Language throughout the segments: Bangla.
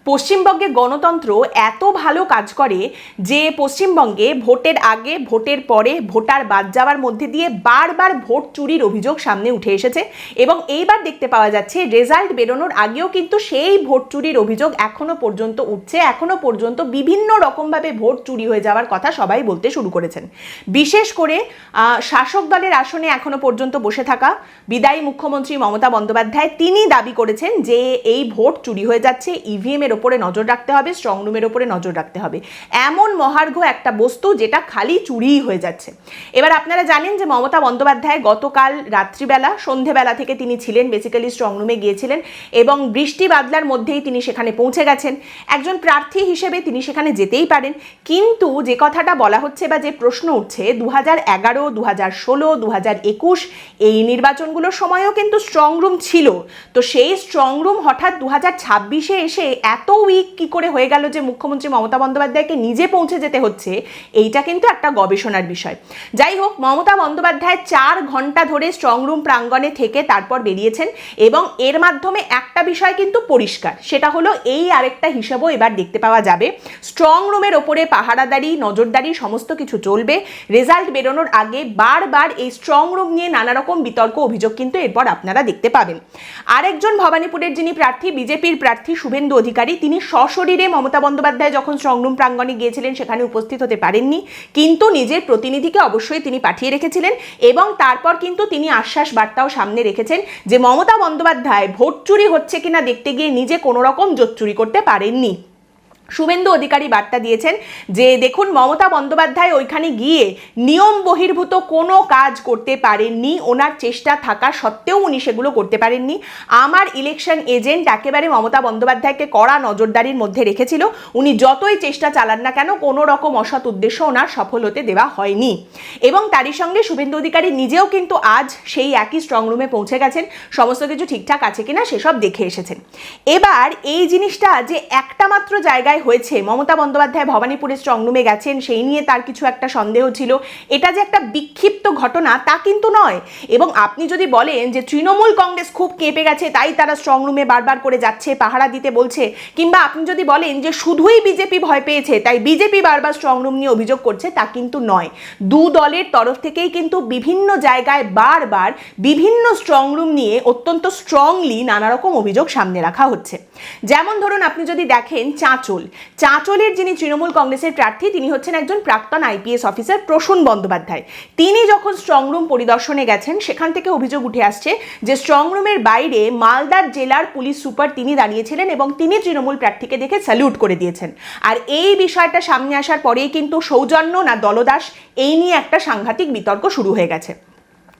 পশ্চিমবঙ্গে গণতন্ত্র এত ভালো কাজ করে যে পশ্চিমবঙ্গে ভোটের আগে ভোটের পরে ভোটার বাদ যাওয়ার মধ্যে দিয়ে বারবার ভোট চুরির অভিযোগ সামনে উঠে এসেছে এবং এইবার দেখতে পাওয়া যাচ্ছে রেজাল্ট বেরোনোর আগেও কিন্তু সেই ভোট চুরির অভিযোগ এখনো পর্যন্ত উঠছে। এখনো পর্যন্ত বিভিন্ন রকমভাবে ভোট চুরি হয়ে যাওয়ার কথা সবাই বলতে শুরু করেছেন। বিশেষ করে শাসক দলের আসনে এখনো পর্যন্ত বসে থাকা বিদায়ী মুখ্যমন্ত্রী মমতা বন্দ্যোপাধ্যায় তিনি দাবি করেছেন যে এই ভোট চুরি হয়ে যাচ্ছে, ইভিএম এর ওপরে নজর রাখতে হবে, স্ট্রং রুমের ওপরে নজর রাখতে হবে। এমন মহার্ঘ একটা বস্তু যেটা খালি চুরিই হয়ে যাচ্ছে। এবার আপনারা জানেন যে মমতা বন্দ্যোপাধ্যায় গতকাল রাত্রিবেলা সন্ধেবেলা থেকে তিনি ছিলেন, বেসিক্যালি স্ট্রং রুমে গিয়েছিলেন এবং বৃষ্টি বাদলার মধ্যেই তিনি সেখানে পৌঁছে গেছেন। একজন প্রার্থী হিসেবে তিনি সেখানে যেতেই পারেন, কিন্তু যে কথাটা বলা হচ্ছে বা যে প্রশ্ন উঠছে 2011, 2016, 2021 এই নির্বাচনগুলোর সময়ও কিন্তু স্ট্রং রুম ছিল। তো সেই স্ট্রং রুম হঠাৎ 2026-এ এসে এত উইক কি করে হয়ে গেল যে মুখ্যমন্ত্রী মমতা বন্দ্যোপাধ্যায়কে নিজে পৌঁছে যেতে হচ্ছে, এইটা কিন্তু একটা গবেষণার বিষয়। যাই হোক, মমতা বন্দ্যোপাধ্যায় 4 ঘন্টা ধরে স্ট্রং রুম প্রাঙ্গণে থেকে তারপর বেরিয়েছেন এবং এর মাধ্যমে একটা বিষয় কিন্তু পরিষ্কার, সেটা হলো এই আরেকটা হিসাবও এবার দেখতে পাওয়া যাবে। স্ট্রং রুমের ওপরে পাহারাদারি, নজরদারি সমস্ত কিছু চলবে। রেজাল্ট বেরোনোর আগে বারবার এই স্ট্রং রুম নিয়ে নানা রকম বিতর্ক অভিযোগ কিন্তু এরপর আপনারা দেখতে পাবেন। আরেকজন ভবানীপুরের যিনি প্রার্থী, বিজেপির প্রার্থী শুভেন্দু অধিকারী, তিনি সশরীরে মমতা বন্দ্যোপাধ্যায় যখন স্ট্রং রুম প্রাঙ্গণে গিয়েছিলেন সেখানে উপস্থিত হতে পারেননি, কিন্তু নিজের প্রতিনিধিকে অবশ্যই তিনি পাঠিয়ে রেখেছিলেন এবং তারপর কিন্তু তিনি আশ্বাস বার্তাও সামনে রেখেছেন যে মমতা বন্দ্যোপাধ্যায় ভোট চুরি হচ্ছে কিনা দেখতে গিয়ে নিজে কোনো রকম জোট চুরি করতে পারেননি। শুভেন্দু অধিকারী বার্তা দিয়েছেন যে দেখুন, মমতা বন্দ্যোপাধ্যায় ওইখানে গিয়ে নিয়ম বহির্ভূত কোনো কাজ করতে পারেননি, ওনার চেষ্টা থাকা সত্ত্বেও উনি সেগুলো করতে পারেননি। আমার ইলেকশন এজেন্ট একেবারে মমতা বন্দ্যোপাধ্যায়কে কড়া নজরদারির মধ্যে রেখেছিল, উনি যতই চেষ্টা চালান না কেন কোনো রকম অসৎ উদ্দেশ্য ওনার সফল হতে দেওয়া হয়নি। এবং তারই সঙ্গে শুভেন্দু অধিকারী নিজেও কিন্তু আজ সেই একই স্ট্রং রুমে পৌঁছে গেছেন, সমস্ত কিছু ঠিকঠাক আছে কিনা সেসব দেখে এসেছেন। এবার এই জিনিসটা যে একটা মাত্র জায়গায় হয়েছে, মমতা বন্দ্যোপাধ্যায় ভবানীপুরে স্ট্রং রুমে গেছেন সেই নিয়ে তার কিছু একটা সন্দেহ ছিল, এটা যে একটা বিক্ষিপ্ত ঘটনা তা কিন্তু নয়। এবং আপনি যদি বলেন যে তৃণমূল কংগ্রেস খুব কেঁপে গেছে তাই তারা স্ট্রং রুমে বারবার করে যাচ্ছে, পাহারা দিতে বলছে, কিংবা আপনি যদি বলেন যে শুধুই বিজেপি ভয় পেয়েছে তাই বিজেপি বারবার স্ট্রং রুম নিয়ে অভিযোগ করছে, তা কিন্তু নয়। দু দলের তরফ থেকেই কিন্তু বিভিন্ন জায়গায় বারবার বিভিন্ন স্ট্রং রুম নিয়ে অত্যন্ত স্ট্রংলি নানা রকম অভিযোগ সামনে রাখা হচ্ছে। যেমন ধরুন, আপনি যদি দেখেন চাঁচলের যিনি তৃণমূল কংগ্রেসের প্রার্থী, তিনি হচ্ছেন একজন প্রাক্তন আইপিএস অফিসার প্রসূন বন্দ্যোপাধ্যায়। তিনি যখন স্ট্রং রুম পরিদর্শনে গেছেন সেখান থেকে অভিযোগ উঠে আসছে যে স্ট্রং রুমের বাইরে মালদার জেলার পুলিশ সুপার তিনি দাঁড়িয়েছিলেন এবং তিনি তৃণমূল প্রার্থীকে দেখে স্যালুট করে দিয়েছেন। আর এই বিষয়টা সামনে আসার পরেই কিন্তু সৌজন্য না দলদাস এই নিয়ে একটা সাংঘাতিক বিতর্ক শুরু হয়ে গেছে।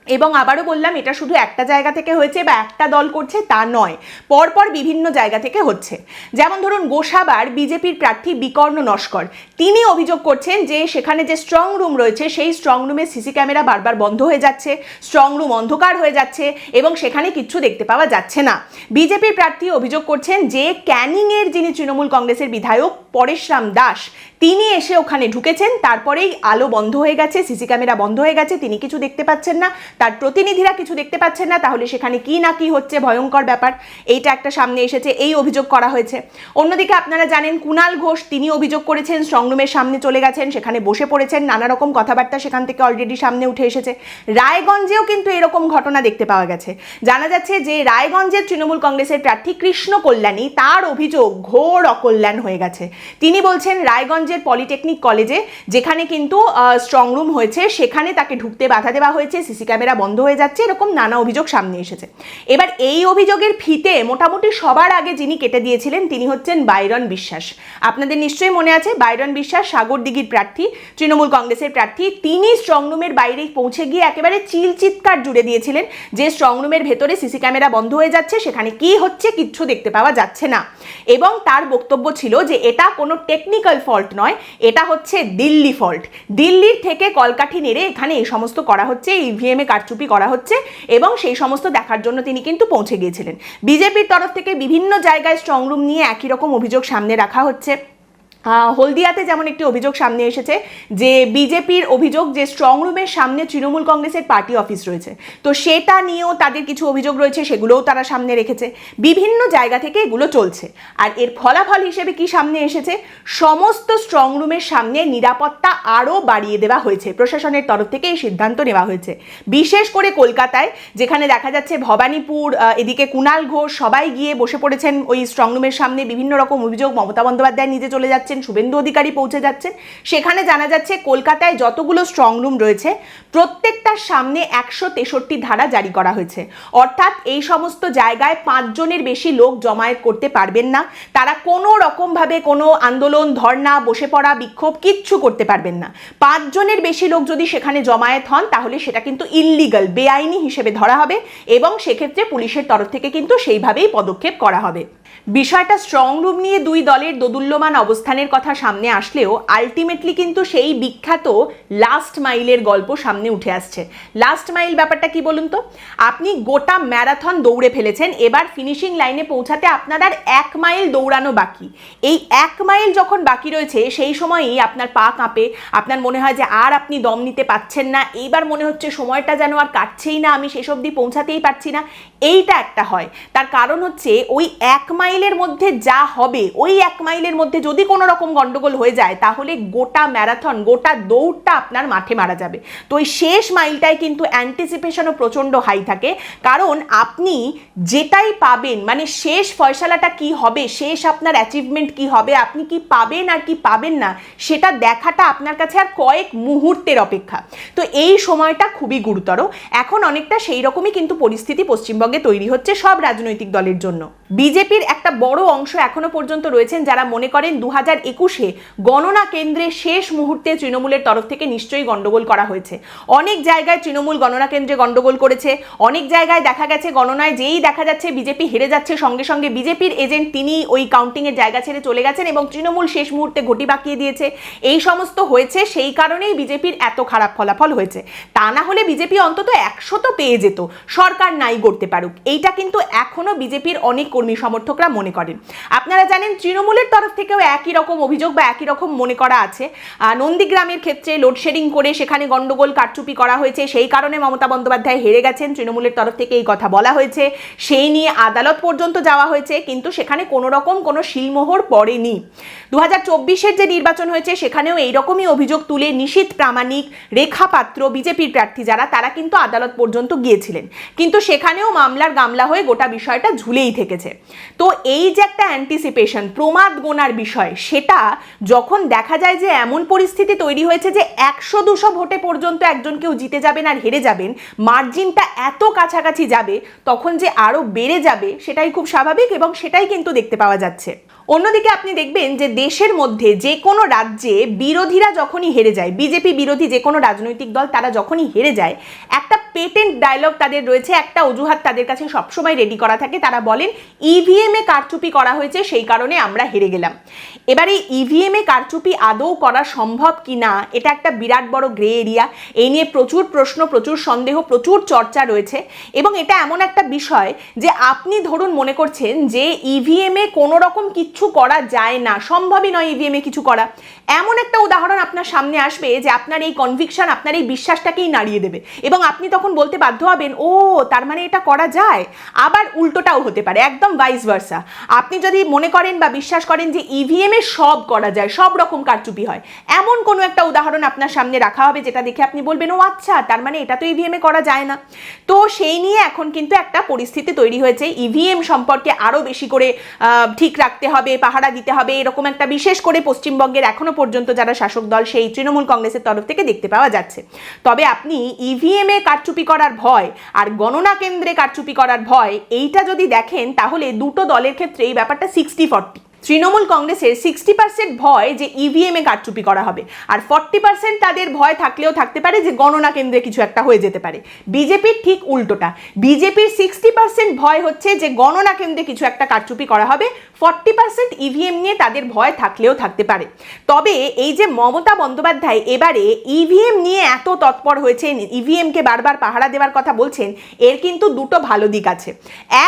এবং আবারও বললাম, এটা শুধু একটা জায়গা থেকে হয়েছে বা একটা দল করছে তা নয়, পরপর বিভিন্ন জায়গা থেকে হচ্ছে। যেমন ধরুন, গোসাবার বিজেপির প্রার্থী বিকর্ণ নস্কর, তিনি অভিযোগ করছেন যে সেখানে যে স্ট্রং রুম রয়েছে সেই স্ট্রং রুমে সিসি ক্যামেরা বারবার বন্ধ হয়ে যাচ্ছে, স্ট্রং রুম অন্ধকার হয়ে যাচ্ছে এবং সেখানে কিচ্ছু দেখতে পাওয়া যাচ্ছে না। বিজেপির প্রার্থী অভিযোগ করছেন যে ক্যানিংয়ের যিনি তৃণমূল কংগ্রেসের বিধায়ক পরেশরাম দাস, তিনি এসে ওখানে ঢুকেছেন, তারপরেই আলো বন্ধ হয়ে গেছে, সিসি ক্যামেরা বন্ধ হয়ে গেছে, তিনি কিছু দেখতে পাচ্ছেন না, তার প্রতিনিধিরা কিছু দেখতে পাচ্ছেন না, তাহলে সেখানে কি না কি হচ্ছে ভয়ঙ্কর ব্যাপার, এইটা একটা সামনে এসেছে, এই অভিযোগ করা হয়েছে। অন্যদিকে আপনারা জানেন কুণাল ঘোষ, তিনি অভিযোগ করেছেন স্ট্রং রুমের সামনে চলে গেছেন, সেখানে বসে পড়েছেন, নানা রকম কথাবার্তা সেখান থেকে অলরেডি সামনে উঠে এসেছে। রায়গঞ্জেও কিন্তু এরকম ঘটনা দেখতে পাওয়া গেছে। জানা যাচ্ছে যে রায়গঞ্জের তৃণমূল কংগ্রেসের প্রার্থী কৃষ্ণ কল্যাণী, তার অভিযোগ ঘোর অকল্যাণ হয়ে গেছে। তিনি বলছেন রায়গঞ্জের পলিটেকনিক কলেজে যেখানে কিন্তু স্ট্রং রুম হয়েছে সেখানে তাকে ঢুকতে বাধা দেওয়া হয়েছে, সিসি ক্যামেরা বন্ধ হয়ে যাচ্ছে, এরকম নানা অভিযোগ সামনে এসেছে। এবার এই অভিযোগের ফিতে মোটামুটি সবার আগে যিনি কেটে দিয়েছিলেন তিনি হচ্ছেন বাইরন বিশ্বাস। আপনাদের নিশ্চয়ই মনে আছে, বাইরন বিশ্বাস সাগরদিঘির প্রার্থী, তৃণমূল কংগ্রেসের প্রার্থী। তিনি স্ট্রং রুমের বাইরে পৌঁছে গিয়ে একেবারে চিৎকার জুড়ে দিয়েছিলেন যে স্ট্রং রুমের ভেতরে সিসি ক্যামেরা বন্ধ হয়ে যাচ্ছে, সেখানে কি হচ্ছে কিচ্ছু দেখতে পাওয়া যাচ্ছে না। এবং তার বক্তব্য ছিল যে এটা কোনো টেকনিক্যাল ফল্ট নয়, এটা হচ্ছে দিল্লি ফল্ট, দিল্লির থেকে কলকাঠি নেড়ে এখানে এই সমস্ত করা হচ্ছে, ইভিএম এ কারচুপি করা হচ্ছে এবং সেই সমস্ত দেখার জন্য তিনি কিন্তু পৌঁছে গিয়েছিলেন। বিজেপির তরফ থেকে বিভিন্ন জায়গায় স্ট্রং রুম নিয়ে একই রকম অভিযোগ সামনে রাখা হচ্ছে। হলদিয়াতে যেমন একটি অভিযোগ সামনে এসেছে যে বিজেপির অভিযোগ যে স্ট্রং রুমের সামনে তৃণমূল কংগ্রেসের পার্টি অফিস রয়েছে, তো সেটা নিয়েও তাদের কিছু অভিযোগ রয়েছে, সেগুলোও তারা সামনে রেখেছে। বিভিন্ন জায়গা থেকে এগুলো চলছে। আর এর ফলাফল হিসেবে কি সামনে এসেছে, সমস্ত স্ট্রং রুমের সামনে নিরাপত্তা আরও বাড়িয়ে দেওয়া হয়েছে। প্রশাসনের তরফ থেকে এই সিদ্ধান্ত নেওয়া হয়েছে। বিশেষ করে কলকাতায়, যেখানে দেখা যাচ্ছে ভবানীপুর, এদিকে কুণাল ঘোষ সবাই গিয়ে বসে পড়েছেন ওই স্ট্রং রুমের সামনে। বিভিন্ন রকম অভিযোগ, মমতা বন্দ্যোপাধ্যায় নিজে চলে যাচ্ছেন, শুভেন্দু অধিকারী পৌঁছে যাচ্ছেন। সেখানে জানা যাচ্ছে কলকাতায় যতগুলো স্ট্রং রুম রয়েছে প্রত্যেকটার সামনে 163 ধারা জারি করা হয়েছে। অর্থাৎ এই সমস্ত জায়গায় 5 জনের বেশি লোক জমায়েত করতে পারবেন না। তারা কোনো রকমভাবে কোনো আন্দোলন, ধর্ণা, বসে পড়া, বিক্ষোভ কিচ্ছু করতে পারবেন না। 5 জনের বেশি লোক যদি সেখানে জমায়েত হন তাহলে সেটা কিন্তু ইললিগাল, বেআইনি হিসেবে ধরা হবে এবং সেক্ষেত্রে পুলিশের তরফ থেকে কিন্তু সেইভাবেই পদক্ষেপ করা হবে। বিষয়টা স্ট্রং রুম নিয়ে দুই দলের দোদুল্যমান অবস্থানের কথা সামনে আসলেও আলটিমেটলি কিন্তু সেই বিখ্যাত লাস্ট মাইলের গল্প সামনে উঠে আসছে। লাস্ট মাইল ব্যাপারটা কি বলুন তো? আপনি গোটা ম্যারাথন দৌড়ে ফেলেছেন, এবার ফিনিশিং লাইনে পৌঁছাতে আপনার আর 1 মাইল দৌড়ানো বাকি। এই 1 মাইল যখন বাকি রয়েছে সেই সময়ই আপনার পা কাঁপে, আপনার মনে হয় যে আর আপনি দম নিতে পারছেন না, এইবার মনে হচ্ছে সময়টা যেন আর কাটছেই না, আমি শেষ অবধি পৌঁছাতেই পারছি না। এইটা একটা হয়। তার কারণ হচ্ছে ওই 1 মাইলের মধ্যে যা হবে, ওই 1 মাইলের মধ্যে যদি কোনো রকম গন্ডগোল হয়ে যায় তাহলে গোটা ম্যারাথন, গোটা দৌড়টা আপনার মাঠে মারা যাবে। তো ওই শেষ মাইলটায় কিন্তু অ্যান্টিসিপেশনও প্রচণ্ড হাই থাকে, কারণ আপনি যেটাই পাবেন, মানে শেষ ফয়সালাটা কি হবে, শেষ আপনার অ্যাচিভমেন্ট কি হবে, আপনি কি পাবেন আর কি পাবেন না, সেটা দেখাটা আপনার কাছে আর কয়েক মুহূর্তের অপেক্ষা। তো এই সময়টা খুবই গুরুতর। এখন অনেকটা সেই রকমই কিন্তু পরিস্থিতি পশ্চিমবঙ্গে তৈরি হচ্ছে সব রাজনৈতিক দলের জন্য। বিজেপির একটা বড় অংশ এখনো পর্যন্ত রয়েছেন যারা মনে করেন 2021-এ গণনা কেন্দ্রে শেষ মুহূর্তে তৃণমূলের তরফ থেকে নিশ্চয়ই গন্ডগোল করা হয়েছে। অনেক জায়গায় তৃণমূল গণনা কেন্দ্রে গন্ডগোল করেছে, অনেক জায়গায় দেখা গেছে গণনায় যেই দেখা যাচ্ছে বিজেপি হেরে যাচ্ছে সঙ্গে সঙ্গে বিজেপির এজেন্ট তিনি ওই কাউন্টিংয়ের জায়গা ছেড়ে চলে গেছেন এবং তৃণমূল শেষ মুহূর্তে ঘটি বাকিয়ে দিয়েছে। এই সমস্ত হয়েছে, সেই কারণেই বিজেপির এত খারাপ ফলাফল হয়েছে। তা না হলে বিজেপি অন্তত 100 তো পেয়ে যেত, সরকার নাই করতে পারুক। এইটা কিন্তু এখনো বিজেপির অনেক কর্মী সমর্থকরা মনে করেন। আপনারা জানেন তৃণমূলের তরফ থেকেও একই রকম অভিযোগ বা একই রকম মনে করা আছে। নন্দীগ্রামের ক্ষেত্রে লোডশেডিং করে সেখানে গন্ডগোল, কারচুপি করা হয়েছে, সেই কারণে মমতা বন্দ্যোপাধ্যায় হেরে গেছেন, তৃণমূলের তরফ থেকে এই কথা বলা হয়েছে, সেই নিয়ে আদালত পর্যন্ত যাওয়া হয়েছে, কিন্তু সেখানে কোনো রকম কোনো শিলমোহর পড়েনি। 2024-এর যে নির্বাচন হয়েছে সেখানেও এইরকমই অভিযোগ তুলে নিশীথ প্রামাণিক, রেখা পাত্র, বিজেপির প্রার্থী যারা, তারা কিন্তু আদালত পর্যন্ত গিয়েছিলেন, কিন্তু সেখানেও মামলার গামলা হয়ে গোটা বিষয়টা ঝুলেই থেকেছে। তো এই যে একটা অ্যান্টিসিপেশন, প্রমাদ গোনার বিষয়, সেটা যখন দেখা যায় যে এমন পরিস্থিতি তৈরি হয়েছে যে 100-200 ভোটে পর্যন্ত একজন কেউ জিতে যাবেন আর হেরে যাবেন, মার্জিনটা এত কাছাকাছি যাবে, তখন যে আরো বেড়ে যাবে সেটাই খুব স্বাভাবিক এবং সেটাই কিন্তু দেখতে পাওয়া যাচ্ছে। অন্যদিকে আপনি দেখবেন যে দেশের মধ্যে যে কোনো রাজ্যে বিরোধীরা যখনই হেরে যায়, বিজেপি বিরোধী যে কোনো রাজনৈতিক দল তারা যখনই হেরে যায়, একটা পেটেন্ট ডায়লগ তাদের রয়েছে, একটা অজুহাত তাদের কাছে সবসময় রেডি করা থাকে। তারা বলেন ইভিএমে কারচুপি করা হয়েছে, সেই কারণে আমরা হেরে গেলাম। এবারে ইভিএমে কারচুপি আদৌ করা সম্ভব কি না, এটা একটা বিরাট বড় গ্রে এরিয়া। এই নিয়ে প্রচুর প্রশ্ন, প্রচুর সন্দেহ, প্রচুর চর্চা রয়েছে এবং এটা এমন একটা বিষয় যে আপনি ধরুন মনে করছেন যে ইভিএমে কোনো রকম কিচ্ছু করা যায় না, সম্ভবই নয় ইভিএমে কিছু করা, এমন একটা উদাহরণ আপনার সামনে আসবে যে আপনার এই কনভিকশন, আপনার এই বিশ্বাসটাকেই নাড়িয়ে দেবে এবং আপনি তখন বলতে বাধ্য হবেন, ও তার মানে এটা করা যায়। আবার উল্টোটাও হতে পারে, একদম ভাইস ভার্সা। আপনি যদি মনে করেন বা বিশ্বাস করেন যে ইভিএমে সব করা যায়, সব রকম কারচুপি হয়, এমন কোনো একটা উদাহরণ আপনার সামনে রাখা হবে যেটা দেখে আপনি বলবেন, ও আচ্ছা, তার মানে এটা তো ইভিএমে করা যায় না। তো সেই নিয়ে এখন কিন্তু একটা পরিস্থিতি তৈরি হয়েছে, ইভিএম সম্পর্কে আরও বেশি করে ঠিক রাখতে হবে, পাহারা দিতে হবে, এরকম একটা বিশেষ করে পশ্চিমবঙ্গের এখনো পর্যন্ত যারা শাসক দল সেই তৃণমূল কংগ্রেসের তরফ থেকে দেখতে পাওয়া যাচ্ছে। তবে আপনি ইভিএমে কারচুপি করার ভয় আর গণনা কেন্দ্রে কারচুপি করার ভয়, এইটা যদি দেখেন তাহলে দুটো দলের ক্ষেত্রে এই ব্যাপারটা 60-40। তৃণমূল কংগ্রেসের 60% ভয় যে ইভিএমে কারচুপি করা হবে, আর 40% তাদের ভয় থাকলেও থাকতে পারে যে গণনা কেন্দ্রে কিছু একটা হয়ে যেতে পারে। বিজেপির ঠিক উল্টোটা, বিজেপির 60% ভয় হচ্ছে যে গণনা কেন্দ্রে কিছু একটা কারচুপি করা হবে, 40% ইভিএম নিয়ে তাদের ভয় থাকলেও থাকতে পারে। তবে এই যে মমতা বন্দ্যোপাধ্যায় এবারে ইভিএম নিয়ে এত তৎপর হয়েছেন, ইভিএমকে বারবার পাহারা দেওয়ার কথা বলছেন, এর কিন্তু দুটো ভালো দিক আছে।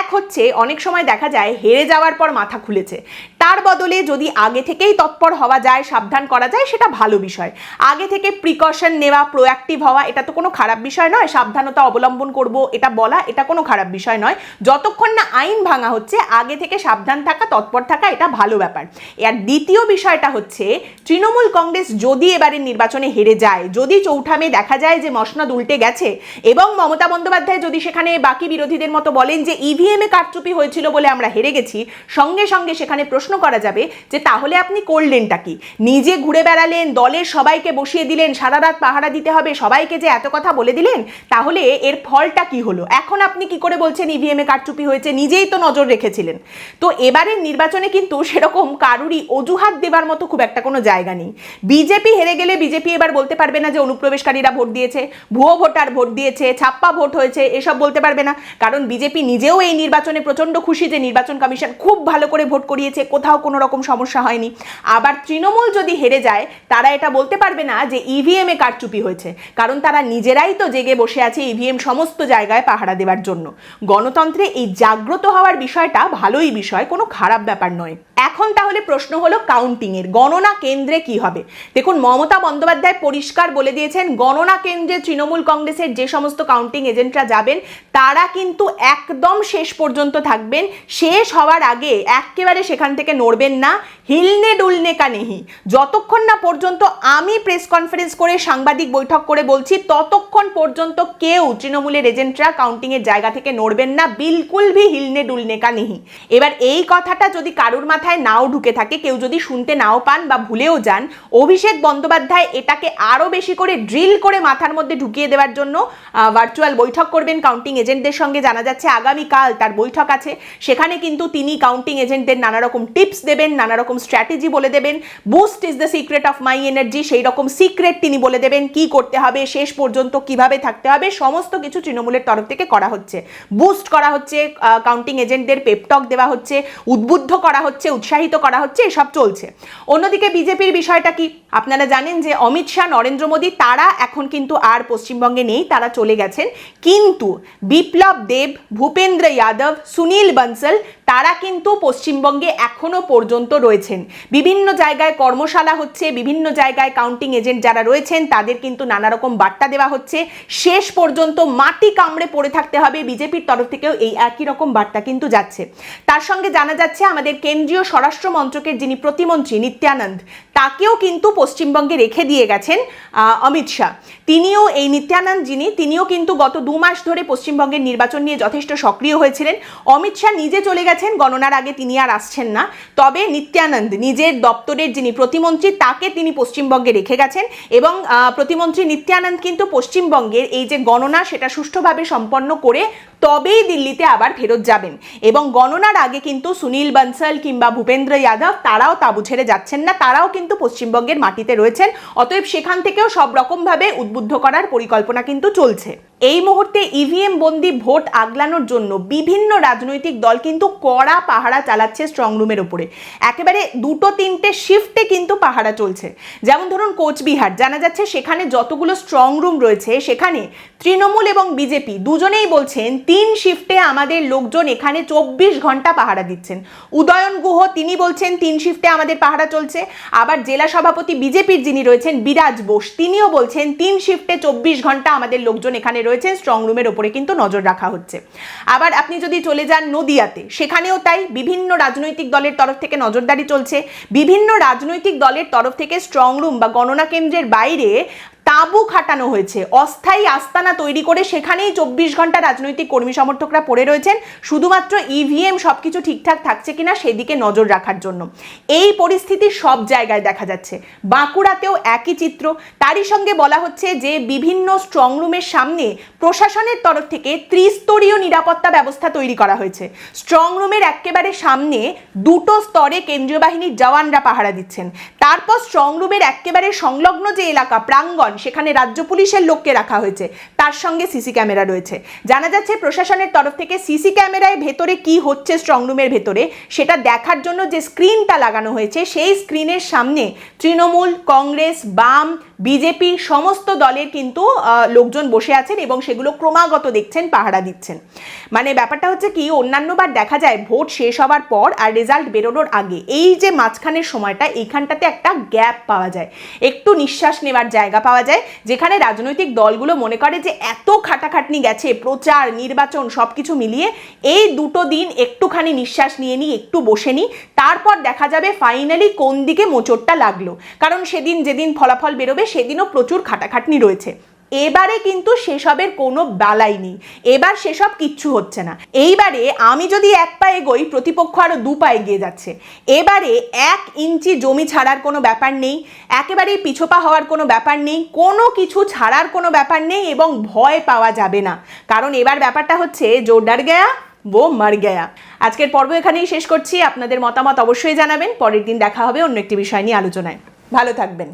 এক হচ্ছে অনেক সময় দেখা যায় হেরে যাওয়ার পর মাথা খুলেছে, তার বদলে যদি আগে থেকেই তৎপর হওয়া যায়, সাবধান করা যায়, সেটা ভালো বিষয়। আগে থেকে প্রিকশন নেওয়া, প্রোঅ্যাক্টিভ হওয়া, এটা তো কোনো খারাপ বিষয় নয়। সাবধানতা অবলম্বন করব এটা বলা, এটা কোনো খারাপ বিষয় নয়। যতক্ষণ না আইন ভাঙা হচ্ছে, আগে থেকে সাবধান থাকা, তৎপর থাকা, এটা ভালো ব্যাপার। এর দ্বিতীয় বিষয়টা হচ্ছে, তৃণমূল কংগ্রেস যদি এবারের নির্বাচনে হেরে যায়, যদি চৌঠা মে দেখা যায় যে মসনদ উল্টে গেছে এবং মমতা বন্দ্যোপাধ্যায় যদি সেখানে বাকি বিরোধীদের মতো বলেন যে ইভিএমে কারচুপি হয়েছিল বলে আমরা হেরে গেছি, সঙ্গে সঙ্গে সেখানে প্রশ্ন করা যাবে যে তাহলে আপনি করলেনটা কি? নিজে ঘুরে বেড়ালেন, দলের সবাইকে বসিয়ে দিলেন, সারা রাত পাহারা দিতে হবে, সবাইকে যে এত কথা বলে দিলেন, তাহলে এর ফলটা কি হলো? এখন আপনি কি করে বলছেন ইভিএমে কারচুপি হয়েছে? নিজেই তো নজর রেখেছিলেন। তো এবারের নির্বাচনে কিন্তু সেরকম কারুরই অজুহাত দেবার মতো খুব একটা কোনো জায়গা নেই। বিজেপি হেরে গেলে বিজেপি এবার বলতে পারবে না যে অনুপ্রবেশকারীরা ভোট দিয়েছে, ভুয়ো ভোটার ভোট দিয়েছে, ছাপ্পা ভোট হয়েছে, এসব বলতে পারবে না। কারণ বিজেপি নিজেও এই নির্বাচনে প্রচন্ড খুশি যে নির্বাচন কমিশন খুব ভালো করে ভোট করিয়েছে, কোথাও কোনো রকম সমস্যা হয়নি। আবার তৃণমূল যদি হেরে যায়, তারা এটা বলতে পারবে না যে ইভিএমে কারচুপি হয়েছে, কারণ তারা নিজেরাই তো জেগে বসে আছে ইভিএম সমস্ত জায়গায় পাহারা দেওয়ার জন্য। গণতন্ত্রে এই জাগ্রত হওয়ার বিষয়টা ভালোই বিষয়, কোনো খারাপ ব্যাপার নয়। এখন তাহলে প্রশ্ন হলো কাউন্টিং এর, গণনা কেন্দ্রে কি হবে? দেখুন, মমতা বন্দ্যোপাধ্যায় পরিষ্কার বলে দিয়েছেন, গণনা কেন্দ্রে তৃণমূল কংগ্রেসের যে সমস্ত কাউন্টিং এজেন্টরা যাবেন তারা কিন্তু একদম শেষ পর্যন্ত থাকবেন। শেষ হওয়ার আগে একেবারে সেখান থেকে নড়বেন না, হিলনে ডুলনে কা নেহি। যতক্ষণ না পর্যন্ত আমি প্রেস কনফারেন্স করে, সাংবাদিক বৈঠক করে বলছি, ততক্ষণ পর্যন্ত কেউ তৃণমূলের এজেন্টরা কাউন্টিং এর জায়গা থেকে নড়বেন না, বিলকুল ভি হিলনে ডুলনে কা নেহি। এবার এই কথাটা যদি কারুর মাথায় নাও ঢুকে থাকে, কেউ যদি শুনতে নাও পান বা ভুলেও যান, অভিষেক বন্দ্যোপাধ্যায় এটাকে আরো বেশি করে ড্রিল করে মাথার মধ্যে ঢুকিয়ে দেওয়ার জন্য ভার্চুয়াল বৈঠক করবেন কাউন্টিং এজেন্টদের সঙ্গে। জানা যাচ্ছে আগামীকাল তার বৈঠক আছে, সেখানে কিন্তু তিনি কাউন্টিং এজেন্টদের নানা রকম টিপস দেবেন, নানা রকম স্ট্র্যাটেজি বলে দেবেন। Boost is the secret of my energy, সেই রকম সিক্রেট তিনি বলে দেবেন, কি করতে হবে, শেষ পর্যন্ত কিভাবে থাকতে হবে, সমস্ত কিছু তৃণমূলের তরফ থেকে করা হচ্ছে। বুস্ট করা হচ্ছে, কাউন্টিং এজেন্টদের পেপটক দেওয়া হচ্ছে, উদ্বুদ্ধ করা হচ্ছে, উৎসাহিত করা হচ্ছে, এসব চলছে। অন্যদিকে বিজেপির বিষয়টা কি? আপনারা জানেন যে অমিত শাহ, নরেন্দ্র মোদী তারা এখন কিন্তু আর পশ্চিমবঙ্গে নেই, তারা চলে গেছেন। কিন্তু বিপ্লব দেব, ভূপেন্দ্র যাদব, সুনীল বনসল তারা কিন্তু পশ্চিমবঙ্গে এখনো পর্যন্ত রয়েছেন। বিভিন্ন জায়গায় কর্মশালা হচ্ছে, বিভিন্ন জায়গায় কাউন্টিং এজেন্ট যারা রয়েছেন তাদের কিন্তু নানা রকম বার্তা দেওয়া হচ্ছে, শেষ পর্যন্ত মাটি কামড়ে পড়ে থাকতে হবে। বিজেপির তরফ থেকেও এই একই রকম বার্তা কিন্তু যাচ্ছে। তার সঙ্গে জানা যাচ্ছে আমাদের কেন্দ্রীয় স্বরাষ্ট্র মন্ত্রকের যিনি প্রতিমন্ত্রী নিত্যানন্দ, তাকেও কিন্তু পশ্চিমবঙ্গে রেখে দিয়ে গেছেন অমিত শাহ। তিনিও, এই নিত্যানন্দ যিনি, তিনিও কিন্তু গত 2 মাস ধরে পশ্চিমবঙ্গের নির্বাচন নিয়ে যথেষ্ট সক্রিয় হয়েছিলেন। অমিত শাহ নিজে চলে গেছেন, গণনার আগে তিনি আর আসছেন না, তবে নিত্যানন্দ নিজের দপ্তরের যিনি প্রতিমন্ত্রী তাকে তিনি পশ্চিমবঙ্গে রেখে গেছেন এবং প্রতিমন্ত্রী নিত্যানন্দ কিন্তু পশ্চিমবঙ্গের এই যে গণনা সেটা সুষ্ঠুভাবে সম্পন্ন করে তবেই দিল্লিতে আবার ফেরত যাবেন। এবং গণনার আগে কিন্তু সুনীল বনসল কিংবা ভূপেন্দ্র যাদব তারাও তাঁবু ছেড়ে যাচ্ছেন না, তারাও কিন্তু পশ্চিমবঙ্গের মাটিতে রয়েছেন। অতএব সেখান থেকেও সব রকমভাবে উদ্বুদ্ধ করার পরিকল্পনা কিন্তু চলছে। এই মুহূর্তে ইভিএম বন্দি ভোট আগলানোর জন্য বিভিন্ন রাজনৈতিক দল কিন্তু কড়া পাহারা চালাচ্ছে স্ট্রং রুমের উপরে। একেবারে 2-3টে শিফটে কিন্তু পাহারা চলছে। যেমন ধরুন কোচবিহার, জানা যাচ্ছে সেখানে যতগুলো স্ট্রং রুম রয়েছে সেখানে তৃণমূল এবং বিজেপি দুজনেই বলছেন 3 শিফটে আমাদের লোকজন এখানে 24 ঘন্টা পাহারা দিচ্ছেন। উদয়ন গুহ তিনি বলছেন 3 শিফটে আমাদের পাহারা চলছে। আবার জেলা সভাপতি বিজেপির যিনি রয়েছেন বিরাজ বোস, তিনিও বলছেন 3 শিফটে 24 ঘন্টা আমাদের লোকজন এখানে রয়েছে, স্ট্রং রুমের ওপরে কিন্তু নজর রাখা হচ্ছে। আবার আপনি যদি চলে যান নদিয়াতে, সেখানেও তাই, বিভিন্ন রাজনৈতিক দলের তরফ থেকে নজরদারি চলছে। বিভিন্ন রাজনৈতিক দলের তরফ থেকে স্ট্রং রুম বা গণনা কেন্দ্রের বাইরে তাঁবু খাটানো হয়েছে, অস্থায়ী আস্তানা তৈরি করে সেখানেই 24 ঘন্টা রাজনৈতিক কর্মী সমর্থকরা পড়ে রয়েছেন, শুধুমাত্র ইভিএম সবকিছু ঠিকঠাক থাকছে কিনা সেদিকে নজর রাখার জন্য। এই পরিস্থিতি সব জায়গায় দেখা যাচ্ছে, বাঁকুড়াতেও একই চিত্র। তারই সঙ্গে বলা হচ্ছে যে বিভিন্ন স্ট্রং রুমের সামনে প্রশাসনের তরফ থেকে ত্রিস্তরীয় নিরাপত্তা ব্যবস্থা তৈরি করা হয়েছে। স্ট্রং রুমের একেবারে সামনে 2টো স্তরে কেন্দ্রীয় বাহিনীর জওয়ানরা পাহারা দিচ্ছেন। তারপর স্ট্রং রুমের একেবারে সংলগ্ন যে এলাকা প্রাঙ্গণ, সেখানে রাজ্য পুলিশের লোককে রাখা হয়েছে, তার সঙ্গে সিসি ক্যামেরা রয়েছে। জানা যাচ্ছে প্রশাসনের তরফ থেকে সিসি ক্যামেরায় ভেতরে কি হচ্ছে স্ট্রংরুমের ভেতরে সেটা দেখার জন্য যে স্ক্রিনটা লাগানো হয়েছে, সেই স্ক্রিনের সামনে তৃণমূল, কংগ্রেস, বাম, বিজেপি সমস্ত দলের কিন্তু লোকজন বসে আছেন এবং সেগুলো ক্রমাগত দেখছেন, পাহারা দিচ্ছেন। মানে ব্যাপারটা হচ্ছে কি, অন্যান্যবার দেখা যায় ভোট শেষ হওয়ার পর আর রেজাল্ট বেরোনোর আগে এই যে মাঝখানের সময়টা, এইখানটাতে একটা গ্যাপ পাওয়া যায়, একটু নিঃশ্বাস নেওয়ার জায়গা পাওয়া যায়, যেখানে রাজনৈতিক দলগুলো মনে করে যে এত খাটাখাটনি গেছে, প্রচার, নির্বাচন সব কিছু মিলিয়ে এই দুটো দিন একটুখানি নিঃশ্বাস নিয়ে নিই, একটু বসে নিই, তারপর দেখা যাবে ফাইনালি কোন দিকে মোচড়টা লাগলো। কারণ সেদিন যেদিন ফলাফল বেরোবে সেদিনও প্রচুর খাটাখাটনি রয়েছে। এবারে কিন্তু সেসবের কোনো বালাই নেই, এবার সেসব কিচ্ছু হচ্ছে না। এইবারে আমি যদি এক পা এগোই, প্রতিপক্ষ আরো 2 পা এগিয়ে যাচ্ছে। এবারে 1 ইঞ্চি জমি ছাড়ার কোনো ব্যাপার নেই, একেবারেই পিছোপা হওয়ার কোনো ব্যাপার নেই, কোনো কিছু ছাড়ার কোনো ব্যাপার নেই এবং ভয় পাওয়া যাবে না। কারণ এবার ব্যাপারটা হচ্ছে জো ডর গয়া वो मर गया। আজকের পর্ব এখানেই শেষ করছি। আপনাদের মতামত অবশ্যই জানাবেন। পরের দিন দেখা হবে অন্য একটি বিষয় নিয়ে আলোচনায়। ভালো থাকবেন।